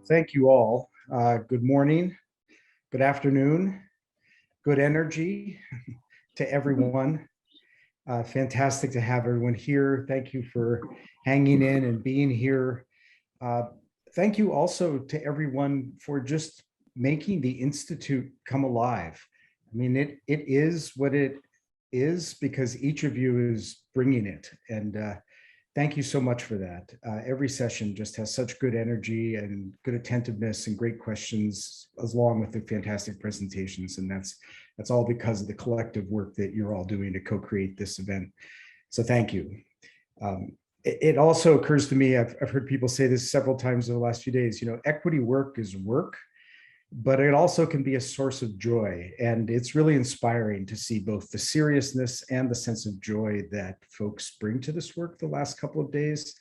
Thank you all. Good morning, good afternoon, good energy to everyone. Fantastic to have everyone here. Thank you for hanging in and being here. Thank you also to everyone for just making the Institute come alive. I mean, it is what it is because each of you is bringing it. And thank you so much for that. Every session just has such good energy and good attentiveness and great questions, along with the fantastic presentations. And that's all because of the collective work that you're all doing to co-create this event. So thank you. It also occurs to me, I've heard people say this several times over the last few days, equity work is work, but it also can be a source of joy. And it's really inspiring to see both the seriousness and the sense of joy that folks bring to this work the last couple of days.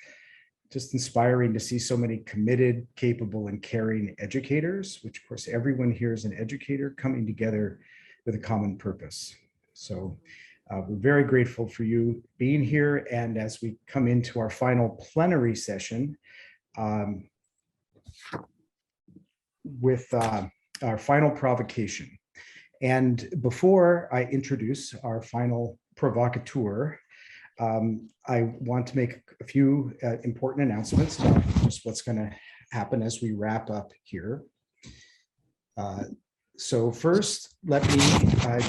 Just inspiring to see so many committed, capable, and caring educators, which of course everyone here is an educator coming together with a common purpose. So we're very grateful for you being here. And as we come into our final plenary session, with our final provocation. And before I introduce our final provocateur, I want to make a few important announcements about just what's going to happen as we wrap up here. So first, let me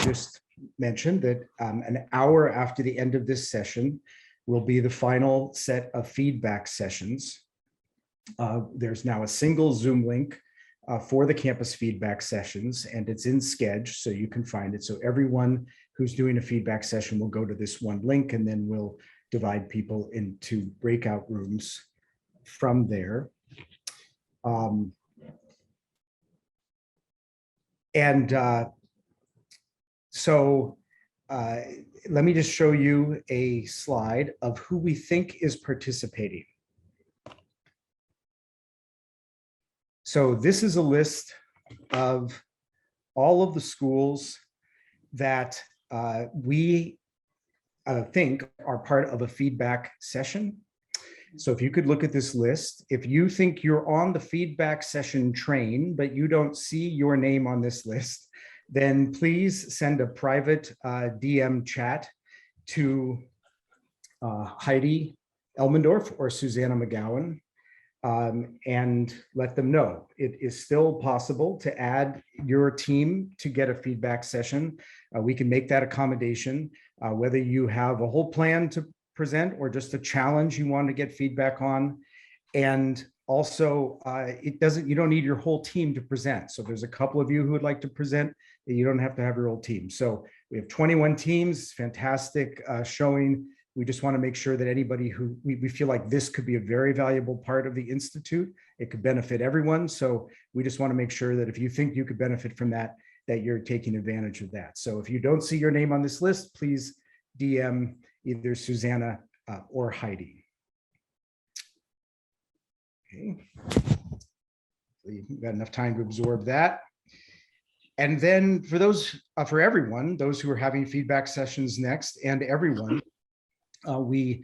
just mention that an hour after the end of this session will be the final set of feedback sessions. There's now a single Zoom link for the campus feedback sessions, and it's in Schedule, so you can find it. So everyone who's doing a feedback session will go to this one link, and then we'll divide people into breakout rooms from there. So let me just show you a slide of who we think is participating. So this is a list of all of the schools that we think are part of a feedback session. So if you could look at this list, if you think you're on the feedback session train, but you don't see your name on this list, then please send a private DM chat to Heidi Elmendorf or Susanna McGowan. And let them know it is still possible to add your team to get a feedback session. We can make that accommodation, whether you have a whole plan to present or just a challenge you want to get feedback on. And also, you don't need your whole team to present. So there's a couple of you who would like to present, you don't have to have your whole team. So we have 21 teams, fantastic showing. We just want to make sure that anybody who we feel like this could be a very valuable part of the Institute, it could benefit everyone. So we just want to make sure that if you think you could benefit from that, that you're taking advantage of that. So if you don't see your name on this list, please DM either Susanna or Heidi. Okay, you've got enough time to absorb that. And then for everyone, those who are having feedback sessions next and everyone, we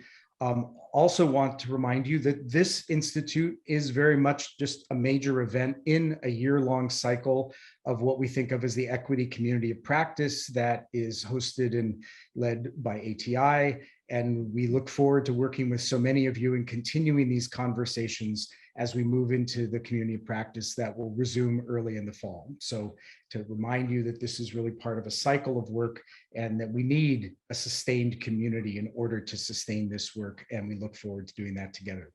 also want to remind you that this Institute is very much just a major event in a year-long cycle of what we think of as the Equity Community of Practice that is hosted and led by ATI. And we look forward to working with so many of you and continuing these conversations as we move into the community of practice that will resume early in the fall. So to remind you that this is really part of a cycle of work and that we need a sustained community in order to sustain this work. And we look forward to doing that together.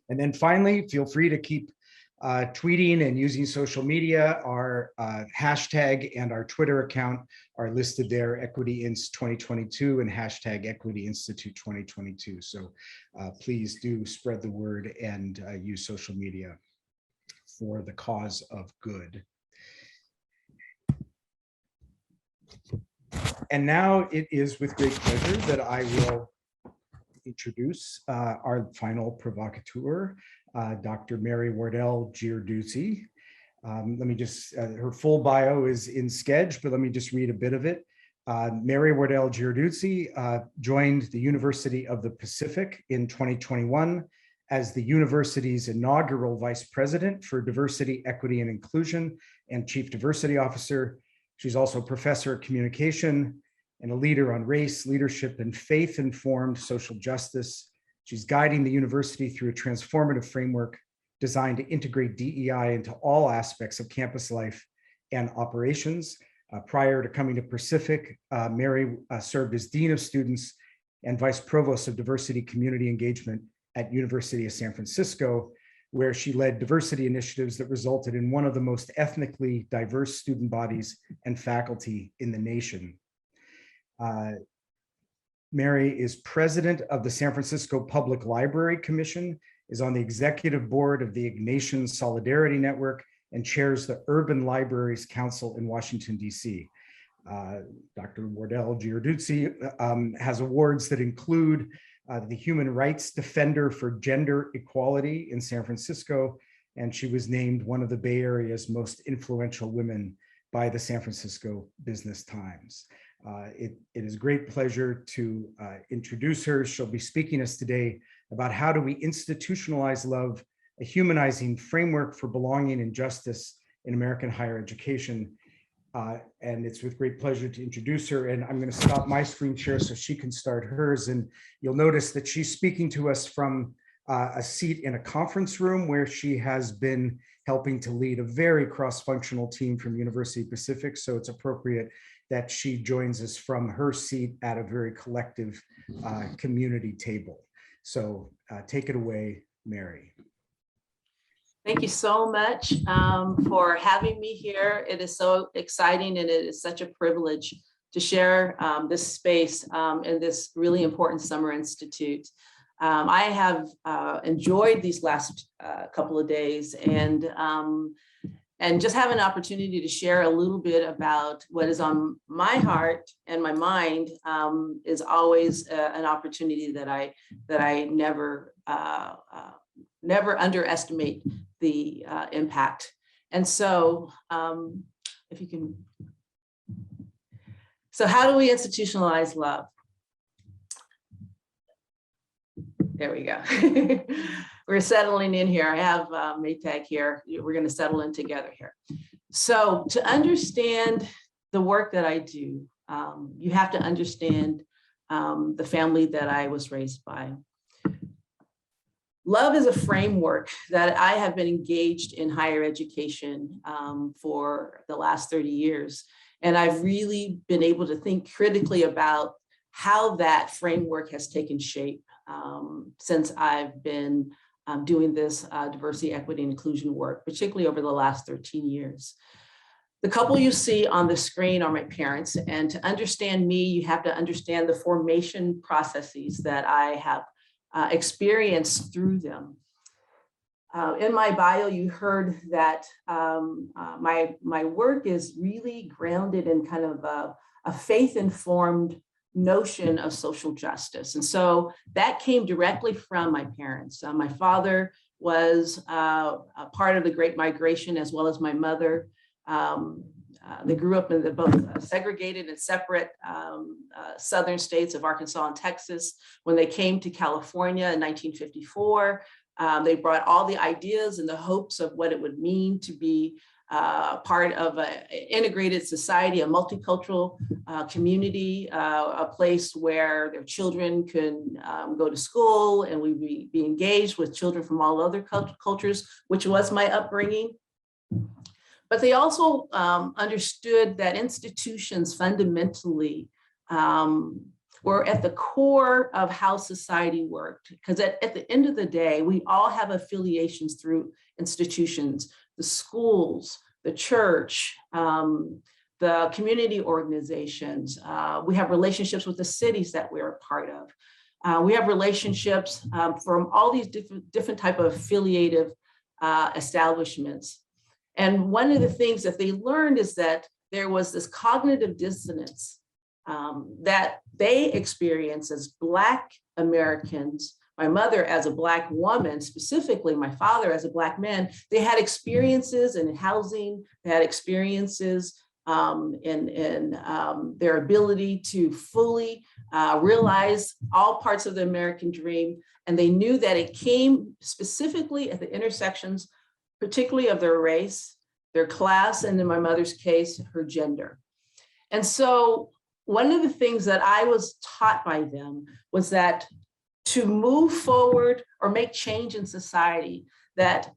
And then finally, feel free to keep tweeting and using social media. Our hashtag and our Twitter account are listed there, EquityInst 2022 and hashtag Equity Institute 2022. So please do spread the word and use social media for the cause of good. And now it is with great pleasure that I will introduce our final provocateur, Dr. Mary Wardell Giarduzzi. Let me just, her full bio is in Schedule, but let me just read a bit of it. Mary Wardell Giarduzzi joined the University of the Pacific in 2021 as the university's inaugural Vice President for Diversity, Equity, and Inclusion and Chief Diversity Officer. She's also a professor of communication and a leader on race, leadership, and faith-informed social justice. She's guiding the university through a transformative framework designed to integrate DEI into all aspects of campus life and operations. Prior to coming to Pacific, Mary served as Dean of Students and Vice Provost of Diversity Community Engagement at University of San Francisco, where she led diversity initiatives that resulted in one of the most ethnically diverse student bodies and faculty in the nation. Mary is president of the San Francisco Public Library Commission, is on the executive board of the Ignatian Solidarity Network, and chairs the Urban Libraries Council in Washington, D.C. Dr. Wardell Giarduzzi has awards that include the Human Rights Defender for Gender Equality in San Francisco, and she was named one of the Bay Area's most influential women by the San Francisco Business Times. It is a great pleasure to introduce her. She'll be speaking to us today about how do we institutionalize love, a humanizing framework for belonging and justice in American higher education. And it's with great pleasure to introduce her. And I'm going to stop my screen share so she can start hers. And you'll notice that she's speaking to us from a seat in a conference room where she has been helping to lead a very cross-functional team from University Pacific. So it's appropriate that she joins us from her seat at a very collective community table. So take it away, Mary. Thank you so much for having me here. It is so exciting and it is such a privilege to share this space in this really important summer institute. I have enjoyed these last couple of days and just have an opportunity to share a little bit about what is on my heart and my mind is always an opportunity that I never underestimate the impact. And so if you can, so how do we institutionalize love? There we go. We're settling in here. I have Maytag here. We're going to settle in together here. So to understand the work that I do, you have to understand the family that I was raised by. Love is a framework that I have been engaged in higher education for the last 30 years. And I've really been able to think critically about how that framework has taken shape since I've been doing this diversity, equity, and inclusion work, particularly over the last 13 years. The couple you see on the screen are my parents, and to understand me, you have to understand the formation processes that I have experienced through them. In my bio, you heard that my work is really grounded in kind of a faith-informed notion of social justice. And so that came directly from my parents. My father was a part of the Great Migration, as well as my mother. They grew up in the both segregated and separate southern states of Arkansas and Texas. When they came to California in 1954, they brought all the ideas and the hopes of what it would mean to be part of an integrated society, a multicultural community, a place where their children can go to school and we be engaged with children from all other cultures, which was my upbringing. But they also understood that institutions fundamentally were at the core of how society worked. Because at the end of the day, we all have affiliations through institutions, the schools, the church, the community organizations. We have relationships with the cities that we're a part of. We have relationships from all these different type of affiliative establishments. And one of the things that they learned is that there was this cognitive dissonance that they experienced as Black Americans. My mother as a Black woman, specifically my father as a Black man, they had experiences in housing, they had experiences in their ability to fully realize all parts of the American dream. And they knew that it came specifically at the intersections, particularly of their race, their class, and in my mother's case, her gender. And so one of the things that I was taught by them was that to move forward or make change in society, that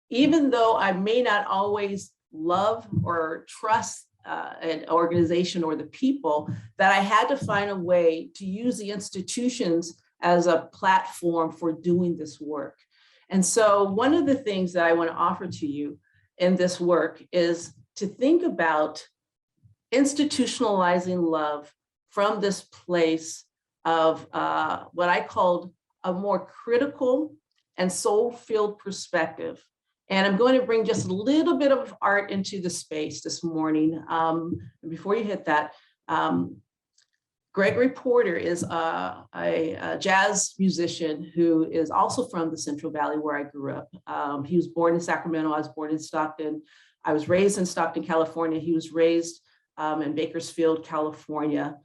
even though I may not always love or trust an organization or the people, that I had to find a way to use the institutions as a platform for doing this work. And so one of the things that I want to offer to you in this work is to think about institutionalizing love from this place of what I called a more critical and soul-filled perspective. And I'm going to bring just a little bit of art into the space this morning. Before you hit that, Gregory Porter is a jazz musician who is also from the Central Valley where I grew up. He was born in Sacramento. I was born in Stockton. I was raised in Stockton, California. He was raised in Bakersfield, California.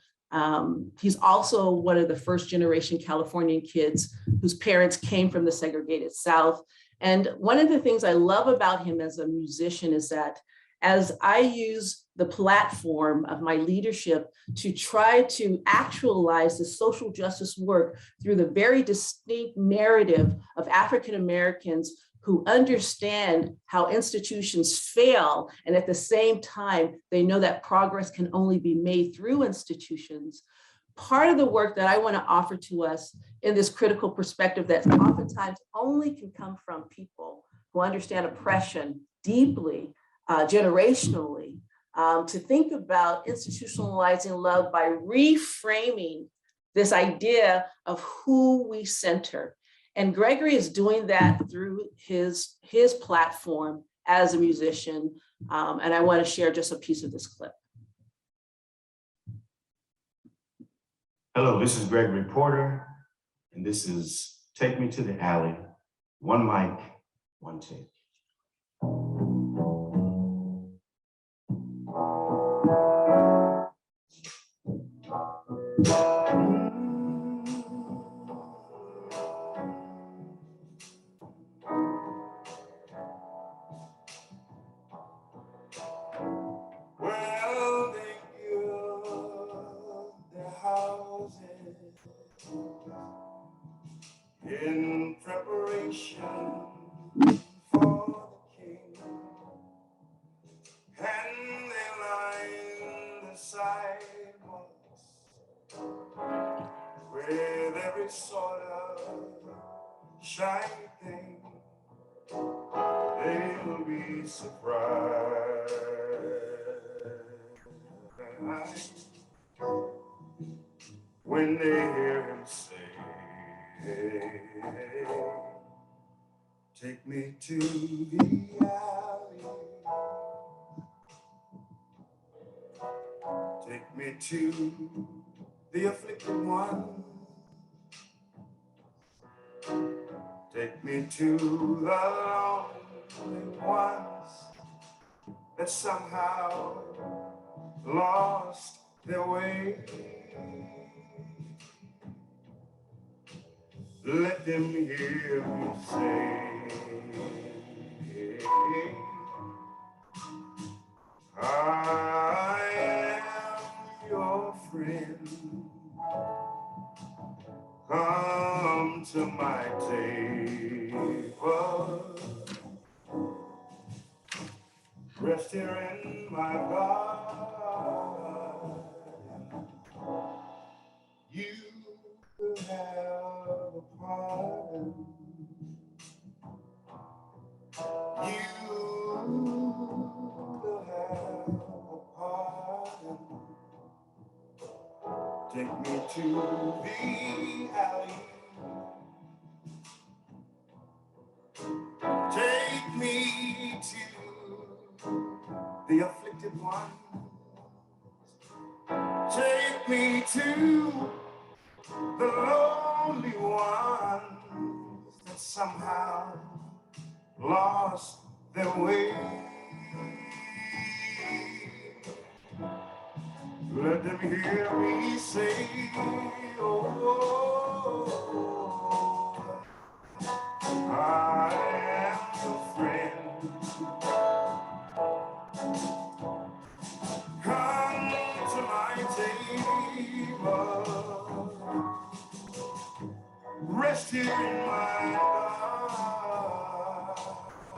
He's also one of the first generation Californian kids whose parents came from the segregated South. And one of the things I love about him as a musician is that as I use the platform of my leadership to try to actualize the social justice work through the very distinct narrative of African Americans who understand how institutions fail, and at the same time, they know that progress can only be made through institutions. Part of the work that I want to offer to us in this critical perspective that oftentimes only can come from people who understand oppression deeply, generationally, to think about institutionalizing love by reframing this idea of who we center. And Gregory is doing that through his platform as a musician. And I want to share just a piece of this clip. Hello, this is Gregory Porter, and this is Take Me to the Alley. One mic, one take. Well, they built their houses in preparation for the king, and they lined the sidewalks with every sort of shiny thing. They'll be surprised when they hear him say, take me to the alley, take me to the afflicted one, take me to the lonely ones that somehow lost their way. Let them hear me say, I am your friend. Come to my table, rest here in my garden. You will have a pardon. You will have a pardon. Take me to the alley. Take me to the afflicted one. Take me to the lonely ones that somehow lost their way. hear me say, oh, I am your friend. Come to my table, rest here in my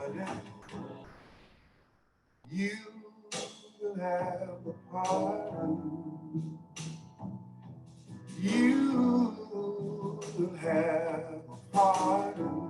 garden. You will have a pardon. You will have a pardon.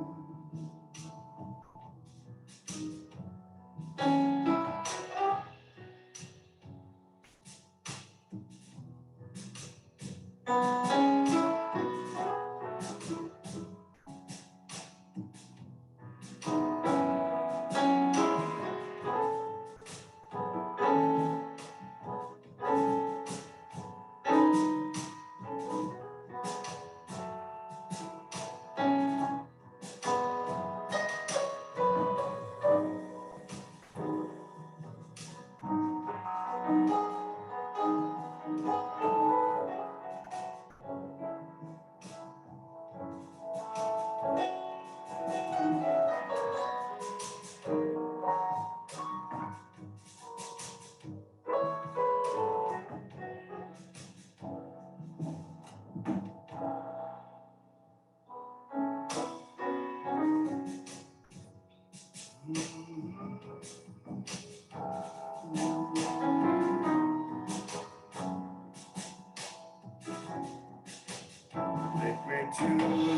Take me to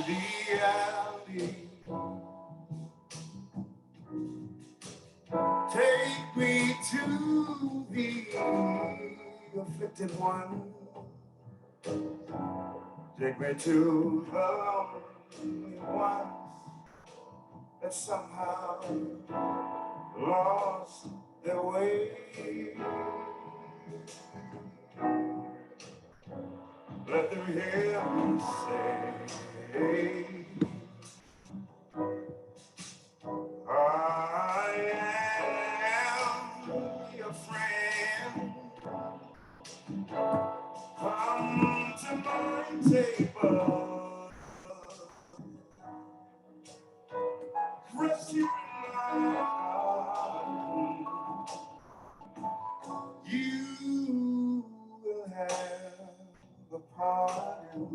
the alley. Take me to the afflicted one. Take me to the lonely ones that somehow lost their way. Let them hear me say, I am your friend. Come to my table, rest here in my garden. You will have a pardon.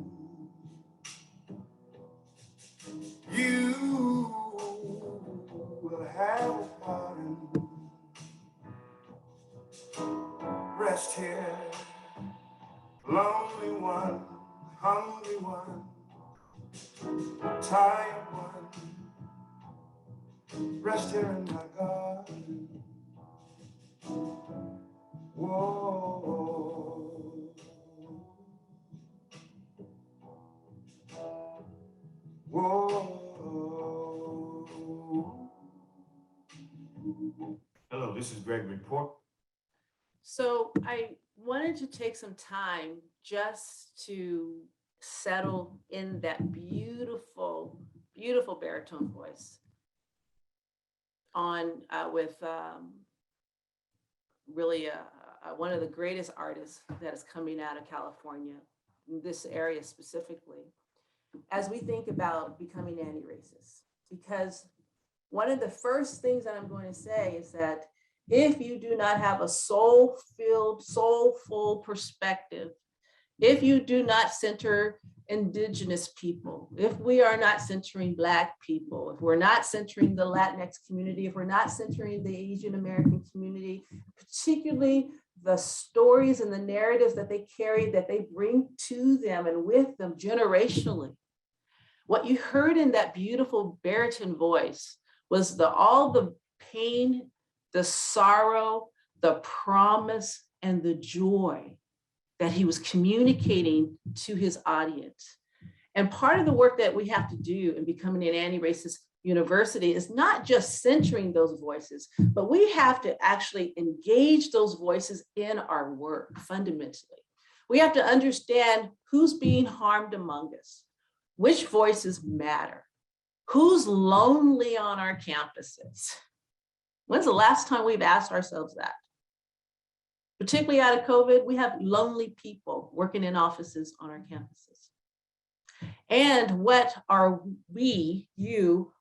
You will have a pardon. Rest here, lonely one, hungry one, tired one. Rest here in my garden. Whoa. Whoa. Hello, this is Greg Report. So I wanted to take some time just to settle in that beautiful, beautiful baritone voice on with really one of the greatest artists that is coming out of California, in this area specifically, as we think about becoming anti-racist. Because one of the first things that I'm going to say is that if you do not have a soul-filled, soulful perspective, if you do not center Indigenous people, if we are not centering Black people, if we're not centering the Latinx community, if we're not centering the Asian American community, particularly the stories and the narratives that they carry, that they bring to them and with them generationally. What you heard in that beautiful baritone voice was all the pain, the sorrow, the promise, and the joy that he was communicating to his audience. And part of the work that we have to do in becoming an anti-racist university is not just centering those voices, but we have to actually engage those voices in our work fundamentally. We have to understand who's being harmed among us, which voices matter, who's lonely on our campuses. When's the last time we've asked ourselves that? particularly out of COVID, we have lonely people working in offices on our campuses. And what are we,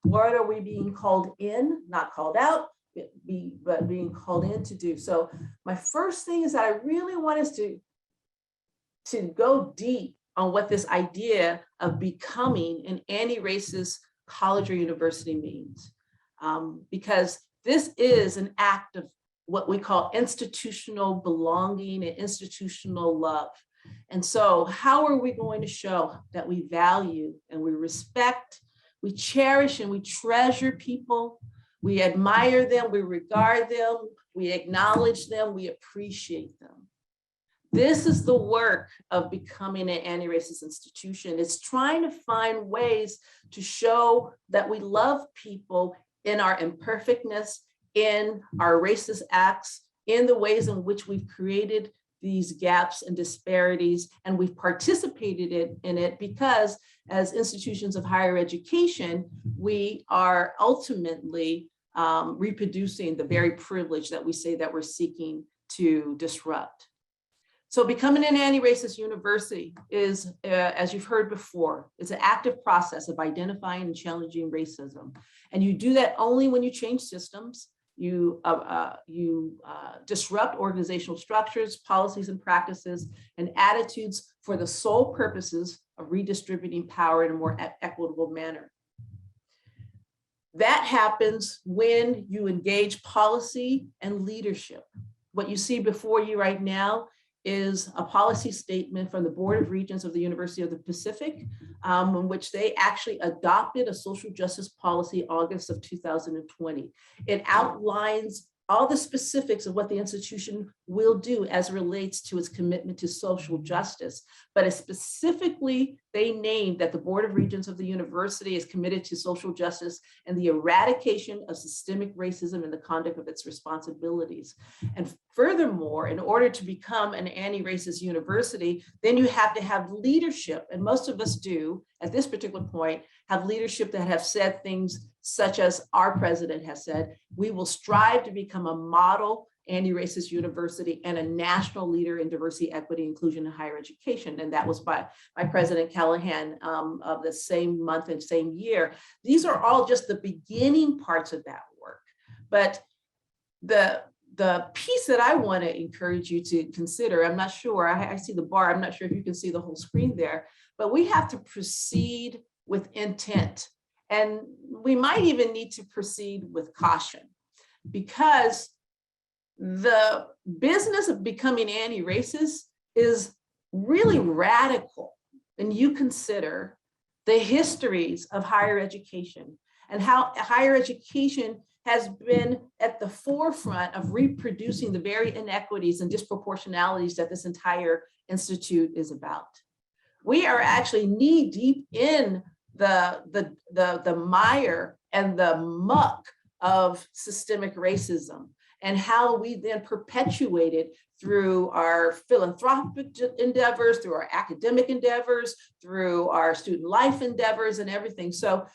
what are we being called in, not called out, but being called in to do? So my first thing is that I really want us to go deep on what this idea of becoming an anti-racist college or university means. Because this is an act of what we call institutional belonging and institutional love. And so how are we going to show that we value and we respect, we cherish and we treasure people, we admire them, we regard them, we acknowledge them, we appreciate them? This is the work of becoming an anti-racist institution. It's trying to find ways to show that we love people in our imperfectness, in our racist acts, in the ways in which we've created these gaps and disparities, and we've participated in it because as institutions of higher education, we are ultimately reproducing the very privilege that we say that we're seeking to disrupt. So becoming an anti-racist university is, as you've heard before, it's an active process of identifying and challenging racism. And you do that only when you change systems, you disrupt organizational structures, policies and practices, and attitudes for the sole purposes of redistributing power in a more equitable manner. That happens when you engage policy and leadership. What you see before you right now is a policy statement from the Board of Regents of the University of the Pacific, in which they actually adopted a social justice policy August of 2020. It outlines all the specifics of what the institution will do as it relates to its commitment to social justice, but specifically they named that the Board of Regents of the university is committed to social justice and the eradication of systemic racism and the conduct of its responsibilities. And furthermore, in order to become an anti-racist university, then you have to have leadership, and most of us do at this particular point have leadership that have said things such as our president has said, we will strive to become a model anti-racist university and a national leader in diversity, equity, inclusion, and higher education. And that was by President Callahan of the same month and same year. These are all just the beginning parts of that work. But the piece that I want to encourage you to consider, I'm not sure, I see the bar, I'm not sure if you can see the whole screen there, but we have to proceed with intent. And we might even need to proceed with caution, because the business of becoming anti-racist is really radical when you consider the histories of higher education and how higher education has been at the forefront of reproducing the very inequities and disproportionalities that this entire institute is about. We are actually knee deep in the mire and the muck of systemic racism, and how we then perpetuate it through our philanthropic endeavors, through our academic endeavors, through our student life endeavors and everything. So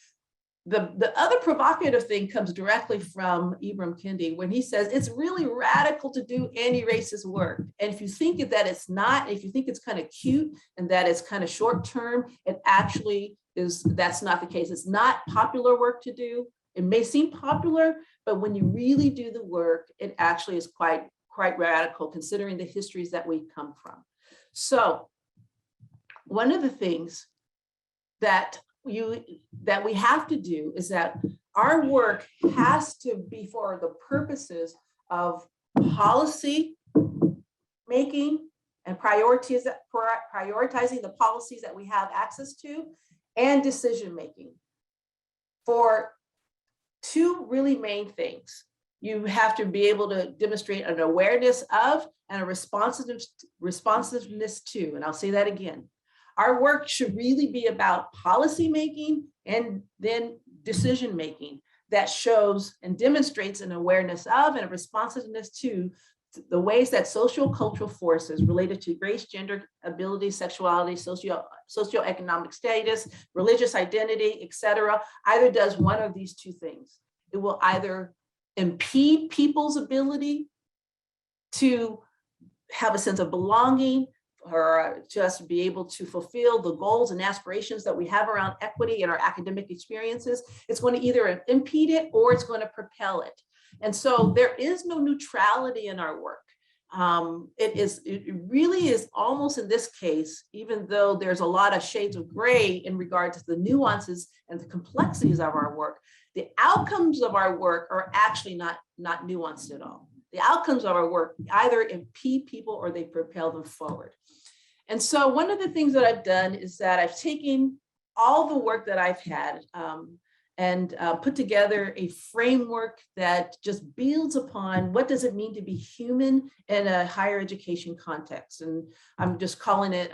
the other provocative thing comes directly from Ibram Kendi when he says it's really radical to do anti-racist work. And if you think that it's not, if you think it's kind of cute and that it's kind of short term, it actually is, that's not the case. It's not popular work to do. It may seem popular, but when you really do the work, it actually is quite radical considering the histories that we come from. So one of the things that we have to do is that our work has to be for the purposes of policy making and prioritizing the policies that we have access to, and decision making. For two really main things. You have to be able to demonstrate an awareness of and a responsiveness to, and I'll say that again. Our work should really be about policy making and then decision making that shows and demonstrates an awareness of and a responsiveness to the ways that social cultural forces related to race, gender, ability, sexuality, socioeconomic status, religious identity, etc., either does one of these two things. It will either impede people's ability to have a sense of belonging, or just be able to fulfill the goals and aspirations that we have around equity in our academic experiences, it's going to either impede it or it's going to propel it. And so there is no neutrality in our work. It really is almost in this case, even though there's a lot of shades of gray in regard to the nuances and the complexities of our work, the outcomes of our work are actually not nuanced at all. The outcomes of our work either impede people or they propel them forward. And so one of the things that I've done is that I've taken all the work that I've had and put together a framework that just builds upon what does it mean to be human in a higher education context. And I'm just calling it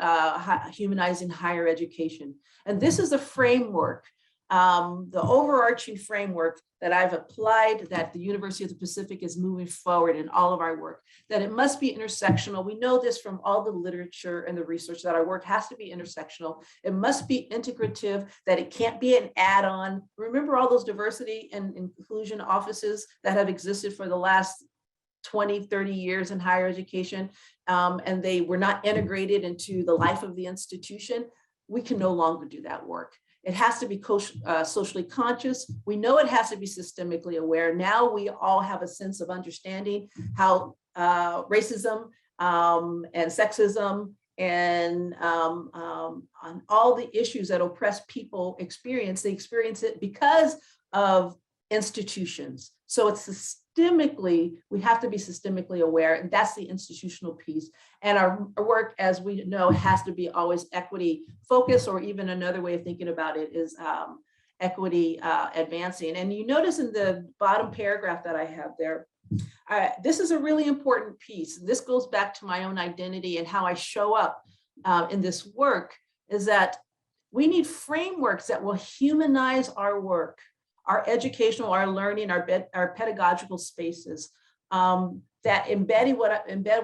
humanizing higher education. And this is a framework, the overarching framework that I've applied, that the University of the Pacific is moving forward in all of our work, that it must be intersectional. We know this from all the literature and the research, that our work has to be intersectional. It must be integrative, that it can't be an add-on. Remember all those diversity and inclusion offices that have existed for the last 20, 30 years in higher education, and they were not integrated into the life of the institution? We can no longer do that work. It has to be socially conscious. We know it has to be systemically aware. Now we all have a sense of understanding how racism and sexism and on all the issues that oppressed people experience, they experience it because of institutions. So it's systemically, we have to be systemically aware, and that's the institutional piece. And our work, as we know, has to be always equity focused, or even another way of thinking about it is equity advancing. And you notice in the bottom paragraph that I have there, this is a really important piece. This goes back to my own identity and how I show up in this work, is that we need frameworks that will humanize our work, our educational, our learning, our pedagogical spaces, that embed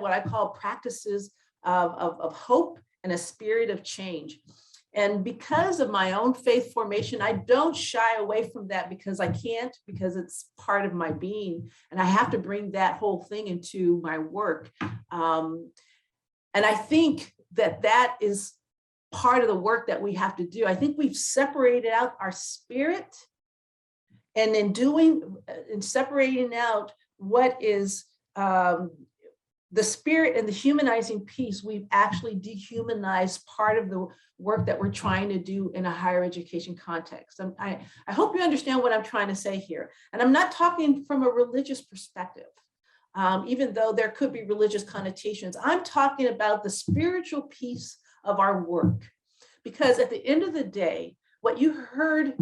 what I call practices of hope and a spirit of change. And because of my own faith formation, I don't shy away from that because I can't, because it's part of my being. And I have to bring that whole thing into my work. And I think that is part of the work that we have to do. I think we've separated out our spirit, and in separating out what is the spirit and the humanizing piece, we've actually dehumanized part of the work that we're trying to do in a higher education context. I hope you understand what I'm trying to say here. And I'm not talking from a religious perspective, even though there could be religious connotations. I'm talking about the spiritual piece of our work. Because at the end of the day, what you heard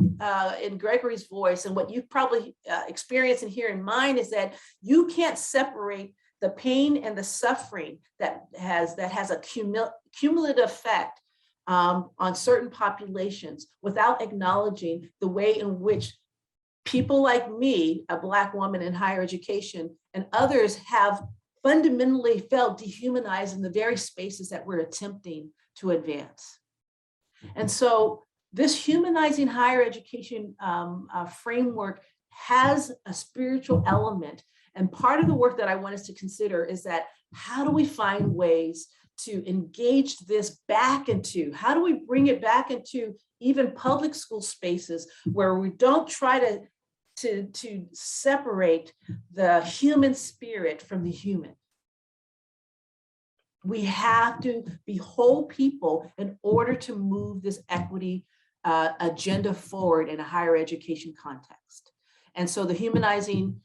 in Gregory's voice and what you probably experience and hear in mine is that you can't separate the pain and the suffering that has a cumulative effect on certain populations without acknowledging the way in which people like me, a Black woman in higher education, and others have fundamentally felt dehumanized in the very spaces that we're attempting to advance. And so this humanizing higher education framework has a spiritual element. And part of the work that I want us to consider is that how do we find ways to engage this back into, how do we bring it back into even public school spaces where we don't try to separate the human spirit from the human. We have to be whole people in order to move this equity agenda forward in a higher education context. And so the humanizing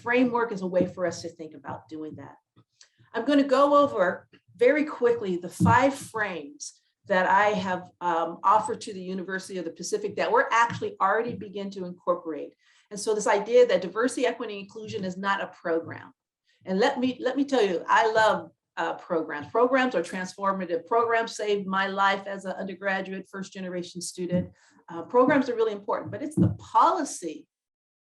framework is a way for us to think about doing that. I'm going to go over very quickly the 5 frames that I have offered to the University of the Pacific that we're actually already begin to incorporate. And so this idea that diversity, equity, and inclusion is not a program. And let me tell you, I love programs. Programs are transformative. Programs saved my life as an undergraduate, first generation student. Programs are really important, but it's the policy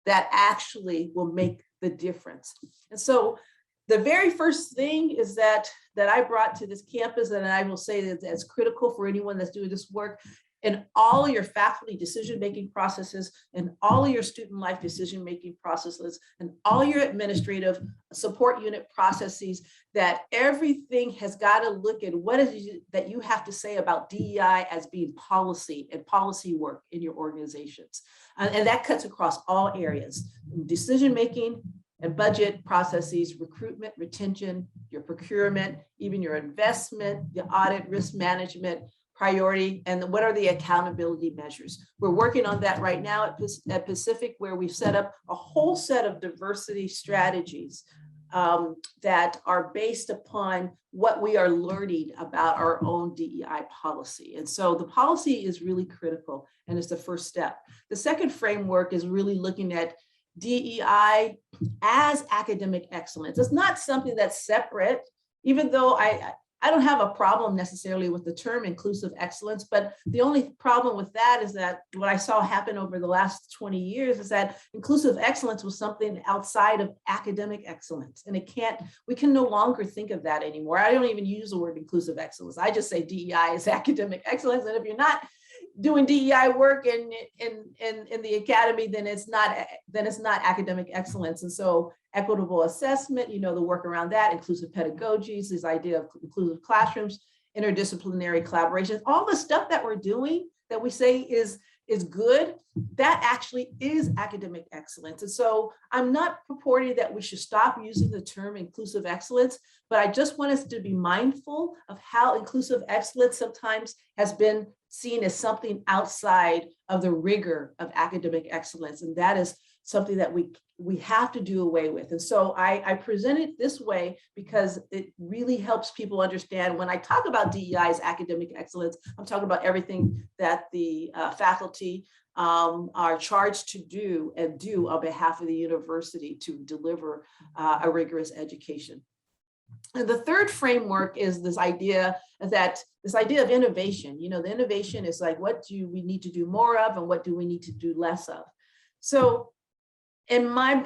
that actually will make the difference. And so the very first thing is that I brought to this campus, and I will say that that's critical for anyone that's doing this work, in all of your faculty decision-making processes, and all of your student life decision-making processes, and all your administrative support unit processes, that everything has got to look at what is it that you have to say about DEI as being policy and policy work in your organizations. And that cuts across all areas, decision-making and budget processes, recruitment, retention, your procurement, even your investment, the audit, risk management, priority, and what are the accountability measures. We're working on that right now at Pacific, where we've set up a whole set of diversity strategies that are based upon what we are learning about our own DEI policy. And so the policy is really critical, and it's the first step. The second framework is really looking at DEI as academic excellence. It's not something that's separate, even though I don't have a problem necessarily with the term inclusive excellence, but the only problem with that is that what I saw happen over the last 20 years is that inclusive excellence was something outside of academic excellence. And we can no longer think of that anymore. I don't even use the word inclusive excellence. I just say DEI is academic excellence. And if you're not doing DEI work in the academy, then it's not academic excellence. And so equitable assessment, the work around that, inclusive pedagogies, this idea of inclusive classrooms, interdisciplinary collaboration, all the stuff that we're doing that we say is good, that actually is academic excellence. And so I'm not purporting that we should stop using the term inclusive excellence, but I just want us to be mindful of how inclusive excellence sometimes has been seen as something outside of the rigor of academic excellence. And that is something that we have to do away with. And so I present it this way because it really helps people understand when I talk about DEI as academic excellence, I'm talking about everything that the faculty are charged to do on behalf of the university to deliver a rigorous education. And the third framework is this idea of innovation. The innovation is like, what do we need to do more of and what do we need to do less of? So in my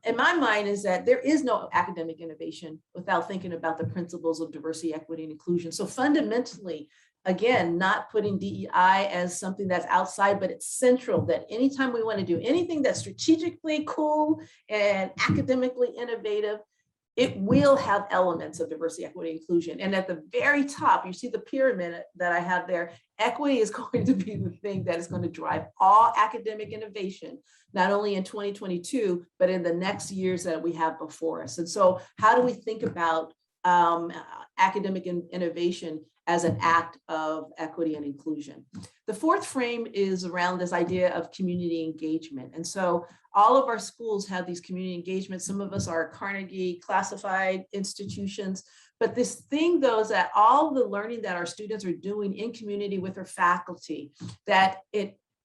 mind is that there is no academic innovation without thinking about the principles of diversity, equity, and inclusion. So fundamentally, again, not putting DEI as something that's outside, but it's central, that anytime we want to do anything that's strategically cool and academically innovative, it will have elements of diversity, equity, inclusion. And at the very top, you see the pyramid that I have there, equity is going to be the thing that is going to drive all academic innovation, not only in 2022, but in the next years that we have before us. And so how do we think about academic innovation as an act of equity and inclusion? The fourth frame is around this idea of community engagement. And so all of our schools have these community engagements. Some of us are Carnegie classified institutions, but this thing though is that all the learning that our students are doing in community with their faculty,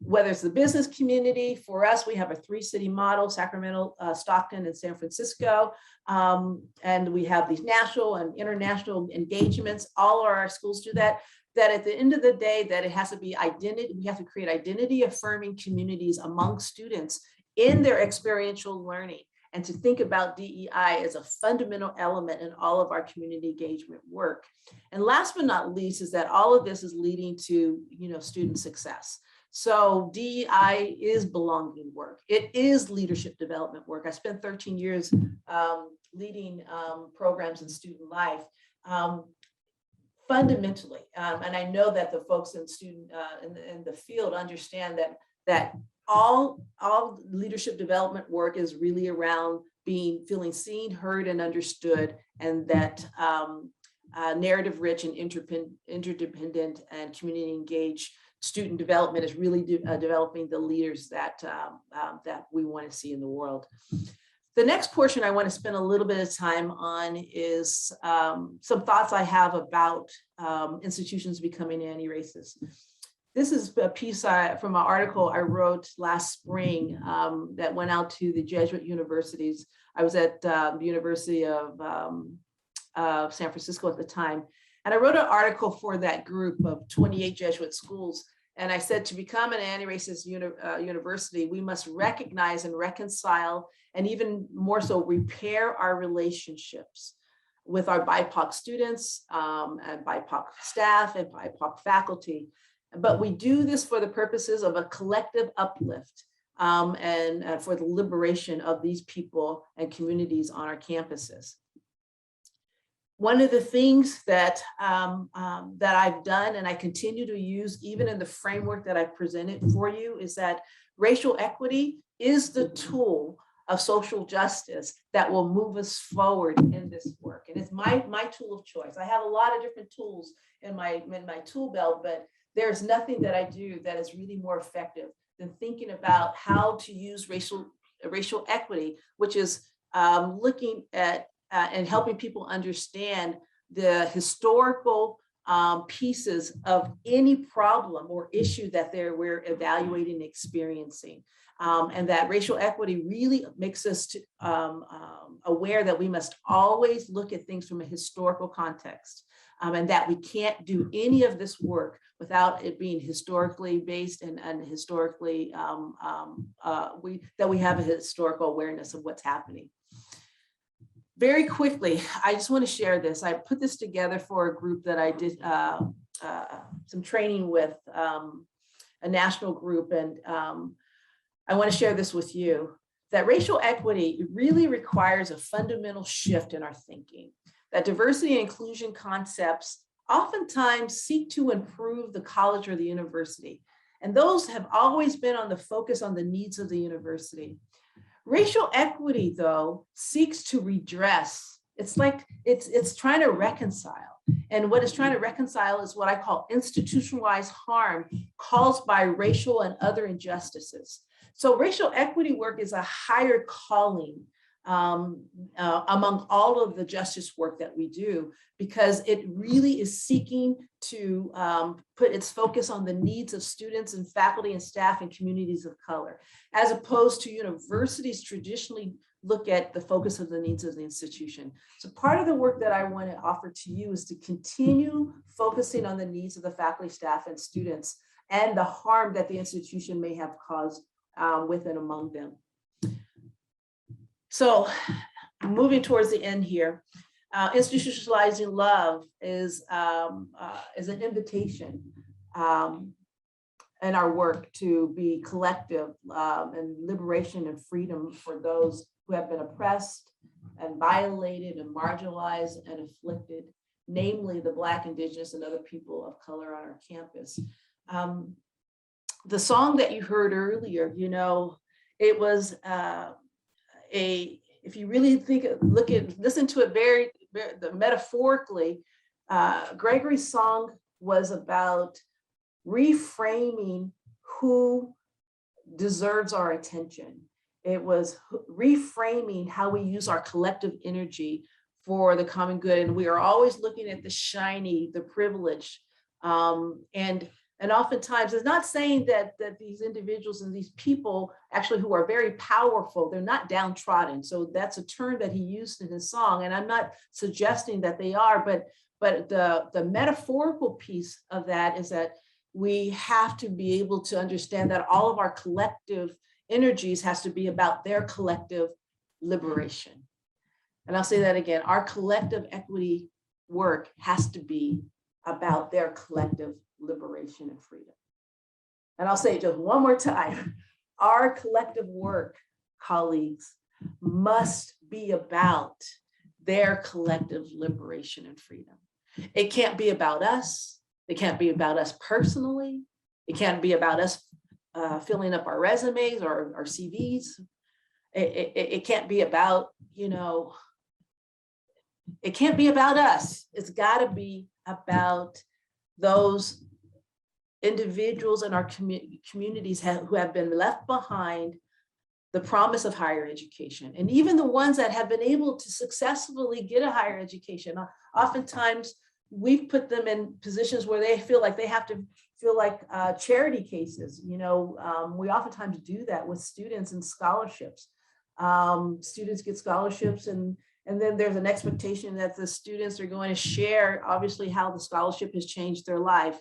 whether it's the business community, for us, we have a 3-city model, Sacramento, Stockton, and San Francisco. And we have these national and international engagements. All of our schools do that at the end of the day, that it has to be identity. We have to create identity affirming communities among students in their experiential learning, and to think about DEI as a fundamental element in all of our community engagement work. And last but not least is that all of this is leading to student success. So DEI is belonging work. It is leadership development work. I spent 13 years leading programs in student life. Fundamentally, and I know that the folks in the field understand that all leadership development work is really around feeling seen, heard, and understood, and that narrative rich and interdependent and community engaged student development is really developing the leaders that we want to see in the world. The next portion I want to spend a little bit of time on is some thoughts I have about institutions becoming anti-racist. This is a piece from an article I wrote last spring that went out to the Jesuit universities. I was at the University of San Francisco at the time, and I wrote an article for that group of 28 Jesuit schools. And I said, to become an anti-racist university, we must recognize and reconcile, and even more so, repair our relationships with our BIPOC students and BIPOC staff and BIPOC faculty. But we do this for the purposes of a collective uplift and for the liberation of these people and communities on our campuses. One of the things that I've done and I continue to use even in the framework that I presented for you is that racial equity is the tool of social justice that will move us forward in this work. And it's my tool of choice. I have a lot of different tools in my tool belt, but there's nothing that I do that is really more effective than thinking about how to use racial equity, which is looking at and helping people understand the historical pieces of any problem or issue that we're evaluating and experiencing. And that racial equity really makes us aware that we must always look at things from a historical context, and that we can't do any of this work without it being historically based and historically, that we have a historical awareness of what's happening. Very quickly, I just want to share this. I put this together for a group that I did some training with, a national group, and I want to share this with you, that racial equity really requires a fundamental shift in our thinking, that diversity and inclusion concepts oftentimes seek to improve the college or the university, and those have always been on the focus on the needs of the university. Racial equity, though, seeks to redress. It's like it's trying to reconcile. And what it's trying to reconcile is what I call institutionalized harm caused by racial and other injustices. So racial equity work is a higher calling among all of the justice work that we do, because it really is seeking to put its focus on the needs of students and faculty and staff and communities of color, as opposed to universities traditionally look at the focus of the needs of the institution. So part of the work that I want to offer to you is to continue focusing on the needs of the faculty, staff, and students, and the harm that the institution may have caused with and among them. So moving towards the end here, institutionalizing love is an invitation in our work to be collective and liberation and freedom for those who have been oppressed and violated and marginalized and afflicted, namely the Black, Indigenous, and other people of color on our campus. The song that you heard earlier, you know, it was if you really listen to it very metaphorically, Gregory's song was about reframing who deserves our attention. It was reframing how we use our collective energy for the common good. And we are always looking at the shiny, the privileged, and oftentimes it's not saying that these individuals and these people actually who are very powerful, they're not downtrodden. So that's a term that he used in his song. And I'm not suggesting that they are, but the metaphorical piece of that is that we have to be able to understand that all of our collective energies has to be about their collective liberation. And I'll say that again, our collective equity work has to be about their collective liberation and freedom. And I'll say it just one more time. Our collective work, colleagues, must be about their collective liberation and freedom. It can't be about us. It can't be about us personally. It can't be about us filling up our resumes or our CVs. It can't be about, you know, it can't be about us. It's got to be about those individuals in our communities who have been left behind the promise of higher education. And even the ones that have been able to successfully get a higher education, oftentimes we've put them in positions where they feel like they have to feel like charity cases. You know, we oftentimes do that with students and scholarships. Students get scholarships and then there's an expectation that the students are going to share, obviously, how the scholarship has changed their life.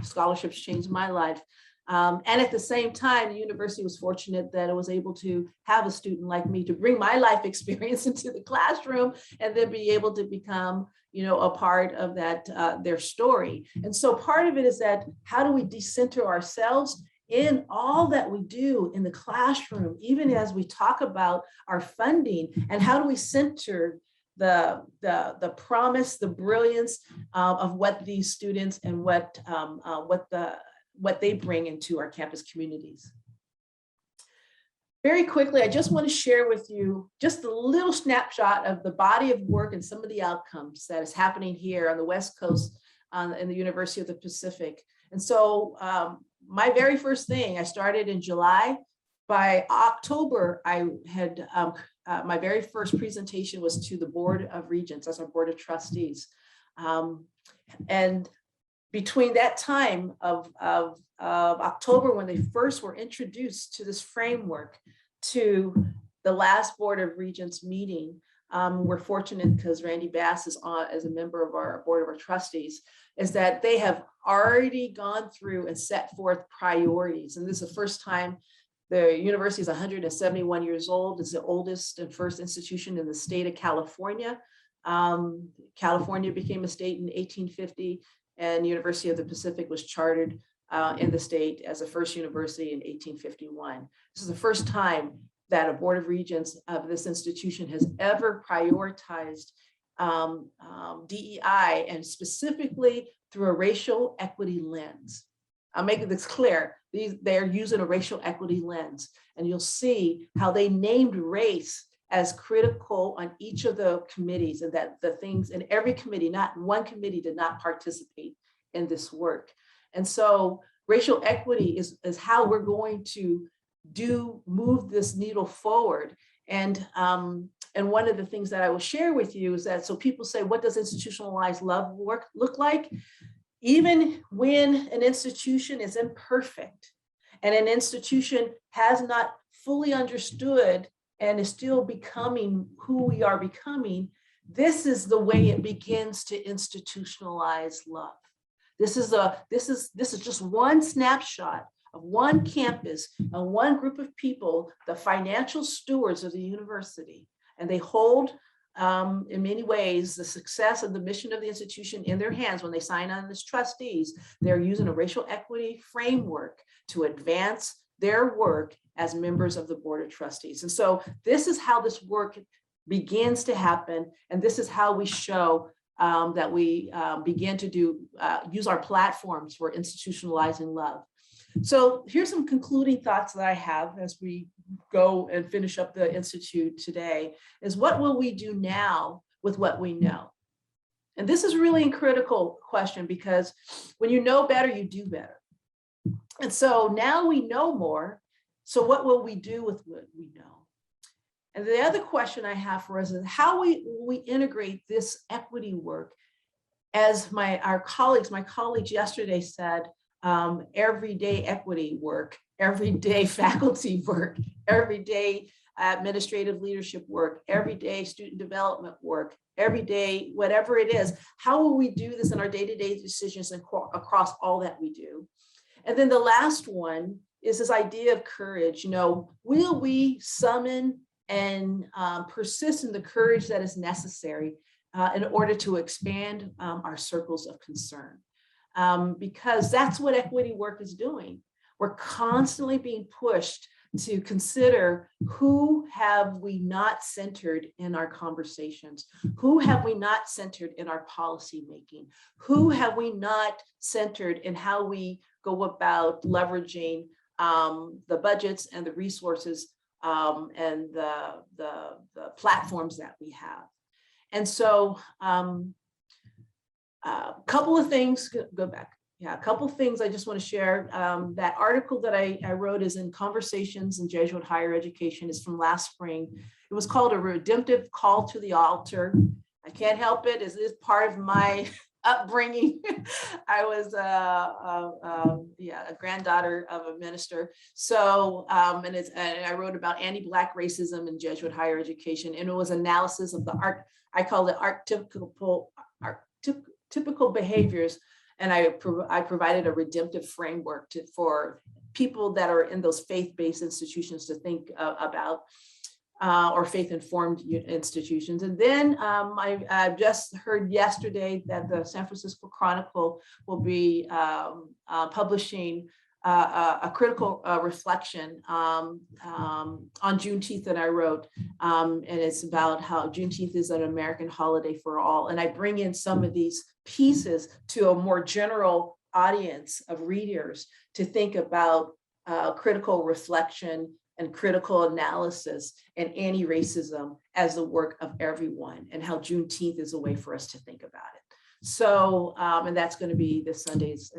scholarships changed my life. And at the same time, the university was fortunate that it was able to have a student like me to bring my life experience into the classroom and then be able to become, a part of that, their story. And so part of it is that how do we decenter ourselves in all that we do in the classroom, even as we talk about our funding, and how do we center the promise, the brilliance of what these students and what they bring into our campus communities. Very quickly, I just want to share with you just a little snapshot of the body of work and some of the outcomes that is happening here on the West Coast in the University of the Pacific. And so my very first thing, I started in July. By October, I had my very first presentation was to the Board of Regents, that's our Board of Trustees. And between that time of October, when they first were introduced to this framework, to the last Board of Regents meeting, we're fortunate because Randy Bass is on as a member of our Board of our Trustees, is that they have already gone through and set forth priorities. And this is the first time. The university is 171 years old. It's the oldest and first institution in the state of California. California became a state in 1850, and University of the Pacific was chartered in the state as the first university in 1851. This is the first time that a Board of Regents of this institution has ever prioritized DEI, and specifically through a racial equity lens. I'll make this clear. They're using a racial equity lens, and you'll see how they named race as critical on each of the committees, and that the things in every committee, not one committee did not participate in this work. And so racial equity is how we're going to move this needle forward. And one of the things that I will share with you is that, so people say, what does institutionalized love work look like? Even when an institution is imperfect and an institution has not fully understood and is still becoming who we are becoming, this is the way it begins to institutionalize love. This is just one snapshot of one campus and one group of people, the financial stewards of the university, and they hold in many ways the success of the mission of the institution in their hands. When they sign on as trustees, they're using a racial equity framework to advance their work as members of the Board of Trustees. And so this is how this work begins to happen, and this is how we show that we begin to use our platforms for institutionalizing love. So here's some concluding thoughts that I have as we go and finish up the Institute today, is what will we do now with what we know? And this is really a critical question, because when you know better, you do better. And so now we know more. So what will we do with what we know? And the other question I have for us is how we integrate this equity work, as my colleagues yesterday said, everyday equity work, everyday faculty work, everyday administrative leadership work, everyday student development work, everyday whatever it is. How will we do this in our day-to-day decisions and across all that we do? And then the last one is this idea of courage. Will we summon and persist in the courage that is necessary in order to expand our circles of concern? Because that's what equity work is doing. We're constantly being pushed to consider, who have we not centered in our conversations? Who have we not centered in our policy making? Who have we not centered in how we go about leveraging the budgets and the resources and the platforms that we have? And so a couple of things, go back. Yeah, a couple of things I just want to share. That article that I wrote is in Conversations in Jesuit Higher Education, is from last spring. It was called A Redemptive Call to the Altar. I can't help it, it's part of my upbringing. I was a granddaughter of a minister. So, and I wrote about anti-Black racism in Jesuit higher education. And it was analysis of the I call it typical behaviors And I provided a redemptive framework for people that are in those faith-based institutions to think about, or faith-informed institutions. And then I just heard yesterday that the San Francisco Chronicle will be publishing a critical reflection on Juneteenth that I wrote. And it's about how Juneteenth is an American holiday for all. And I bring in some of these pieces to a more general audience of readers to think about critical reflection and critical analysis and anti-racism as the work of everyone, and how Juneteenth is a way for us to think about it. So, and that's going to be this Sunday's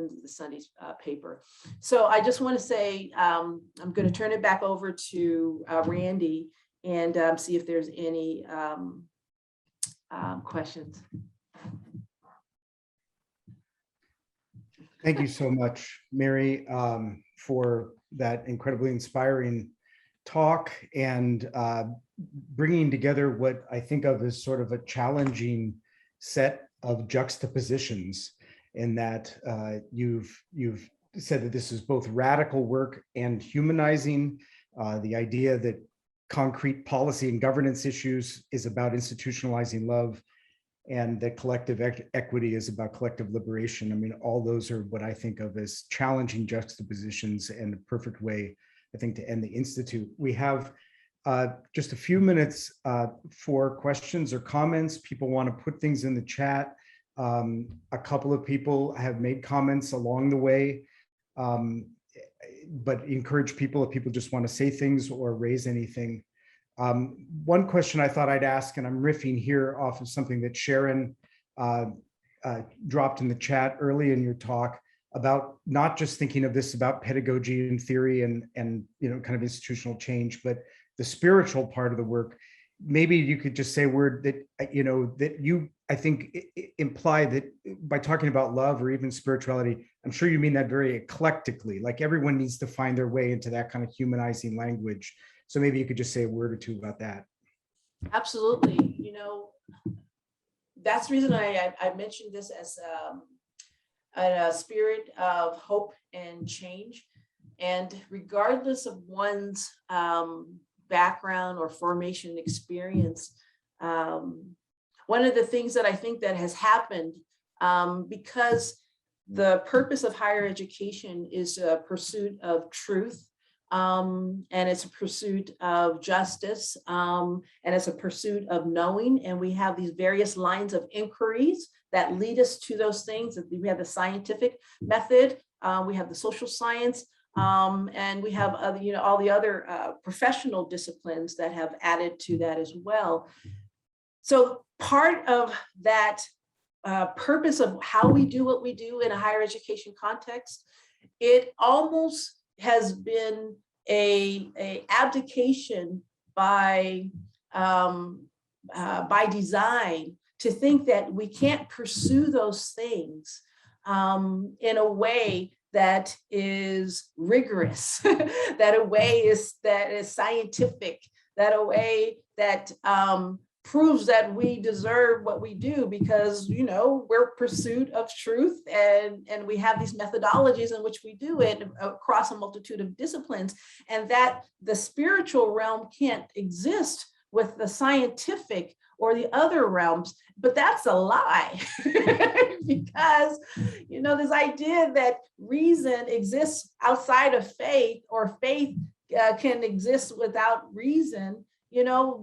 paper. So I just want to say, I'm going to turn it back over to Randy and see if there's any questions. Thank you so much, Mary, for that incredibly inspiring talk and bringing together what I think of as sort of a challenging set of juxtapositions, in that you've said that this is both radical work and humanizing. The idea that concrete policy and governance issues is about institutionalizing love, and that collective equity is about collective liberation. I mean, all those are what I think of as challenging juxtapositions, and a perfect way, I think, to end the Institute. We have just a few minutes for questions or comments. People want to put things in the chat. A couple of people have made comments along the way, but encourage people, if people just want to say things or raise anything. One question I thought I'd ask, and I'm riffing here off of something that Sharon dropped in the chat early in your talk, about not just thinking of this about pedagogy and theory and kind of institutional change, but the spiritual part of the work. Maybe you could just say a word that that you, I think, imply that by talking about love or even spirituality, I'm sure you mean that very eclectically, like everyone needs to find their way into that kind of humanizing language. So maybe you could just say a word or two about that. Absolutely. That's the reason I mentioned this as a spirit of hope and change. And regardless of one's background or formation experience, one of the things that I think that has happened, because the purpose of higher education is a pursuit of truth, and it's a pursuit of justice, and it's a pursuit of knowing. And we have these various lines of inquiries that lead us to those things. We have the scientific method, we have the social science, and we have other, all the other professional disciplines that have added to that as well. So part of that purpose of how we do what we do in a higher education context, it almost has been a abdication by design to think that we can't pursue those things in a way that is rigorous, that is scientific, that a way that proves that we deserve what we do, because we're pursuit of truth, and we have these methodologies in which we do it across a multitude of disciplines, and that the spiritual realm can't exist with the scientific or the other realms. But that's a lie. Because this idea that reason exists outside of faith, or faith can exist without reason,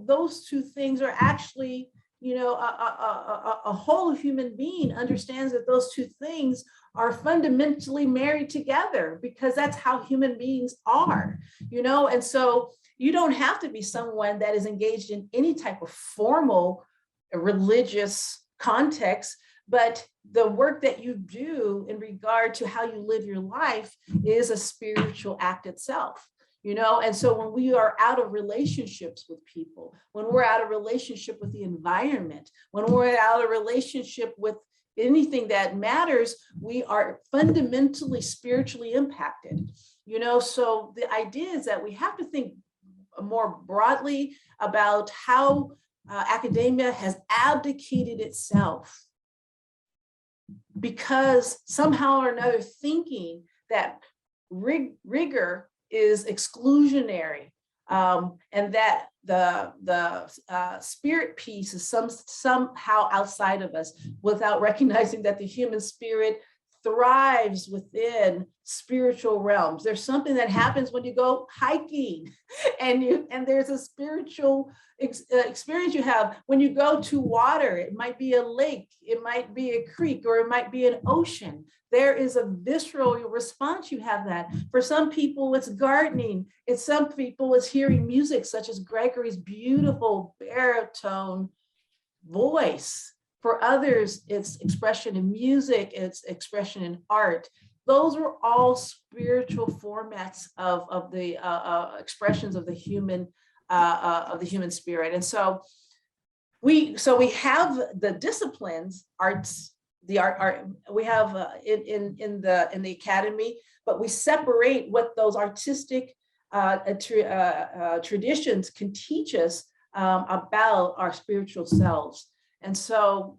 those two things are actually, a whole human being understands that those two things are fundamentally married together, because that's how human beings are, and so you don't have to be someone that is engaged in any type of formal religious context, but the work that you do in regard to how you live your life is a spiritual act itself. And so when we are out of relationships with people, when we're out of relationship with the environment, when we're out of relationship with anything that matters, we are fundamentally spiritually impacted. So the idea is that we have to think more broadly about how academia has abdicated itself because somehow or another thinking that rigor is exclusionary, and that the spirit piece is somehow outside of us, without recognizing that the human spirit thrives within spiritual realms. There's something that happens when you go hiking, and there's a spiritual experience you have when you go to water. It might be a lake, it might be a creek, or it might be an ocean. There is a visceral response. You have that. For some people, it's gardening. It's some people, it's hearing music, such as Gregory's beautiful baritone voice. For others, it's expression in music, it's expression in art. Those are all spiritual formats of the expressions of the human spirit. And so we have the disciplines, arts, the art we have in the academy, but we separate what those artistic traditions can teach us about our spiritual selves. And so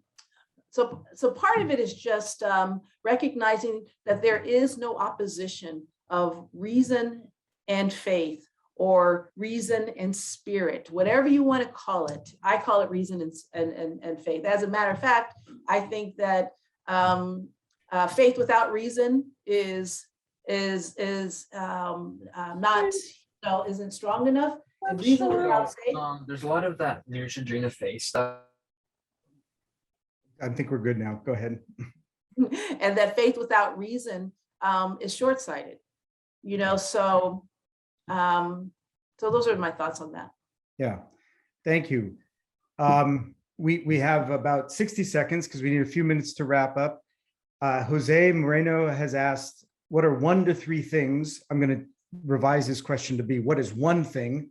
part of it is just recognizing that there is no opposition of reason and faith, or reason and spirit, whatever you want to call it. I call it reason and faith. As a matter of fact, I think that faith without reason is not, isn't strong enough. And reason without faith. There's a lot of that new Shadrina face stuff. I think we're good now. Go ahead. And that faith without reason is short-sighted, so those are my thoughts on that. Yeah, thank you. We have about 60 seconds because we need a few minutes to wrap up. Jose Moreno has asked, what are 1 to 3 things? I'm going to revise this question to be, what is one thing?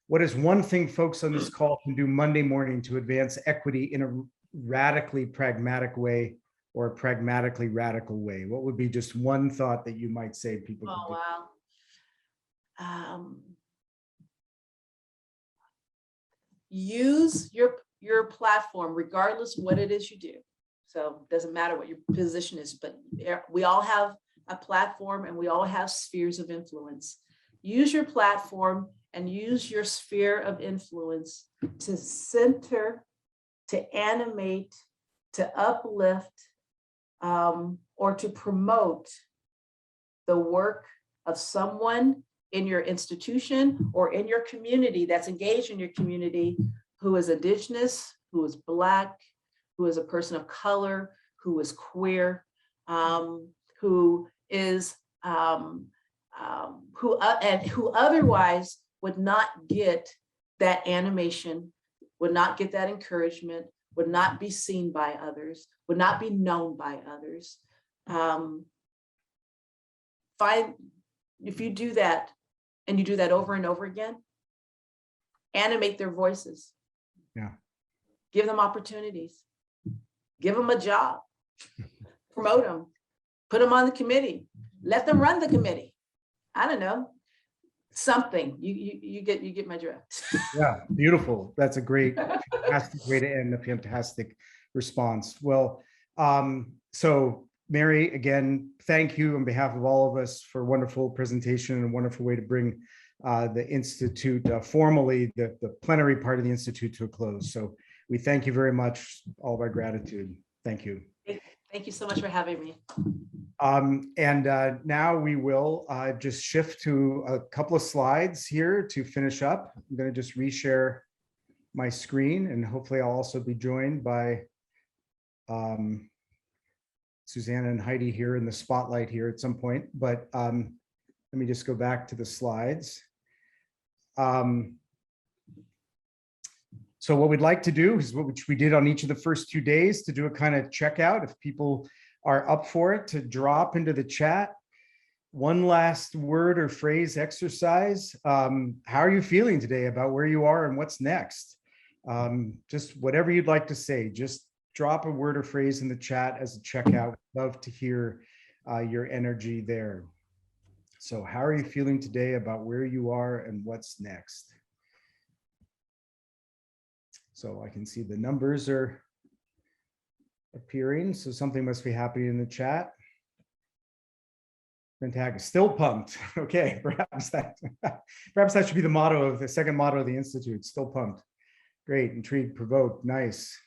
What is one thing folks on this call can do Monday morning to advance equity in a radically pragmatic way, or a pragmatically radical way? What would be just one thought that you might say people could do? Wow. Use your platform, regardless of what it is you do. So it doesn't matter what your position is, but we all have a platform and we all have spheres of influence. Use your platform and use your sphere of influence to center, to animate, to uplift, or to promote the work of someone in your institution or in your community that's engaged in your community, who is Indigenous, who is Black, who is a person of color, who is queer, who is who otherwise would not get that animation, would not get that encouragement, would not be seen by others, would not be known by others. If you do that, and you do that over and over again, animate their voices. Yeah. Give them opportunities. Give them a job. Promote them. Put them on the committee. Let them run the committee. I don't know. Something. You get my drift. Yeah, beautiful. That's a great, fantastic way to end, a fantastic response. Well, so Mary, again, thank you on behalf of all of us for a wonderful presentation and a wonderful way to bring the Institute, formally, the plenary part of the Institute, to a close. So we thank you very much, all of our gratitude. Thank you. Thank you so much for having me. Now we will just shift to a couple of slides here to finish up. I'm going to just reshare my screen, and hopefully I'll also be joined by Susanna and Heidi here in the spotlight here at some point. But let me just go back to the slides. So what we'd like to do is which we did on each of the first 2 days, to do a kind of checkout. If people are up for it, to drop into the chat one last word or phrase exercise. How are you feeling today about where you are and what's next? Just whatever you'd like to say, just drop a word or phrase in the chat as a checkout. Love to hear your energy there. So how are you feeling today about where you are and what's next? So I can see the numbers are appearing, so something must be happening in the chat. Fantastic. Still pumped. Okay, perhaps that should be the motto of the second motto of the Institute. Still pumped. Great. Intrigued, provoked. Nice.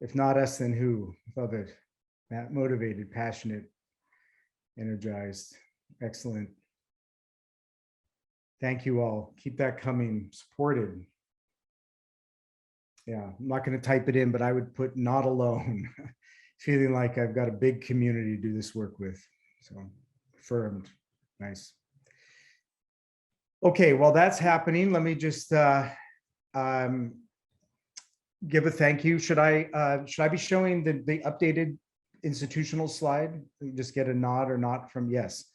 If not us, then who? Love it. Motivated, passionate, energized. Excellent. Thank you all. Keep that coming. Supported. Yeah, I'm not going to type it in, but I would put not alone. Feeling like I've got a big community to do this work with. So affirmed. Nice. Okay, while that's happening, let me just give a thank you. Should I be showing the updated institutional slide? Just get a nod or not from yes.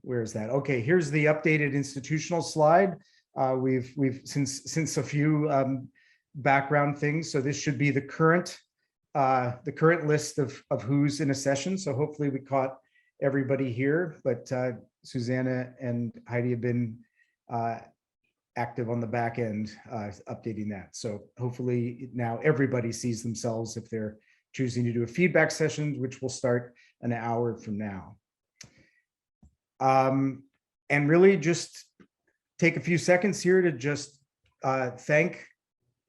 Where is that? Okay, here's the updated institutional slide. We've since a few background things. So this should be the current list of who's in a session. So hopefully we caught everybody here, but Susanna and Heidi have been active on the back end, updating that. So hopefully now everybody sees themselves if they're choosing to do a feedback session, which will start an hour from now. And really just take a few seconds here to just thank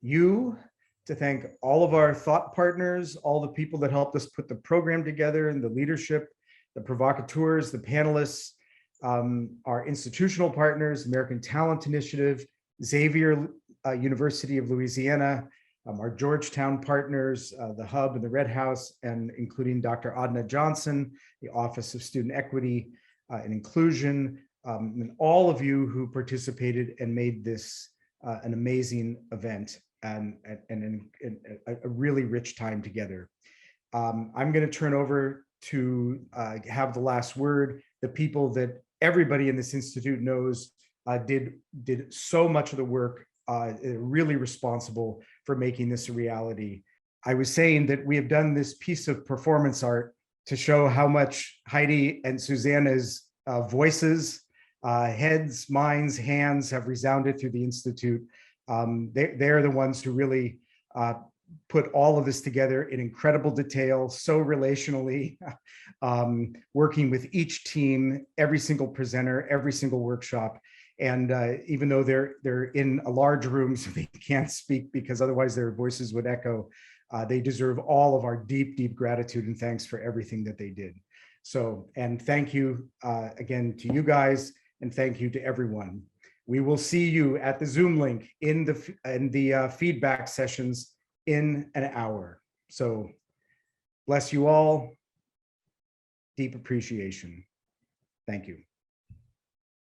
you, to thank all of our thought partners, all the people that helped us put the program together, and the leadership, the provocateurs, the panelists, our institutional partners, American Talent Initiative, Xavier University of Louisiana, our Georgetown partners, the Hub and the Red House, and including Dr. Adna Johnson, the Office of Student Equity and Inclusion, and all of you who participated and made this an amazing event and a really rich time together. I'm going to turn over to have the last word. The people that everybody in this institute knows did so much of the work, really responsible for making this a reality. I was saying that we have done this piece of performance art to show how much Heidi and Susanna's voices, heads, minds, hands have resounded through the Institute. They're the ones who really put all of this together in incredible detail, so relationally, working with each team, every single presenter, every single workshop. And even though they're in a large room, so they can't speak because otherwise their voices would echo, they deserve all of our deep, deep gratitude and thanks for everything that they did. So, and thank you again to you guys, and thank you to everyone. We will see you at the Zoom link in the feedback sessions in an hour. So bless you all. Deep appreciation. Thank you.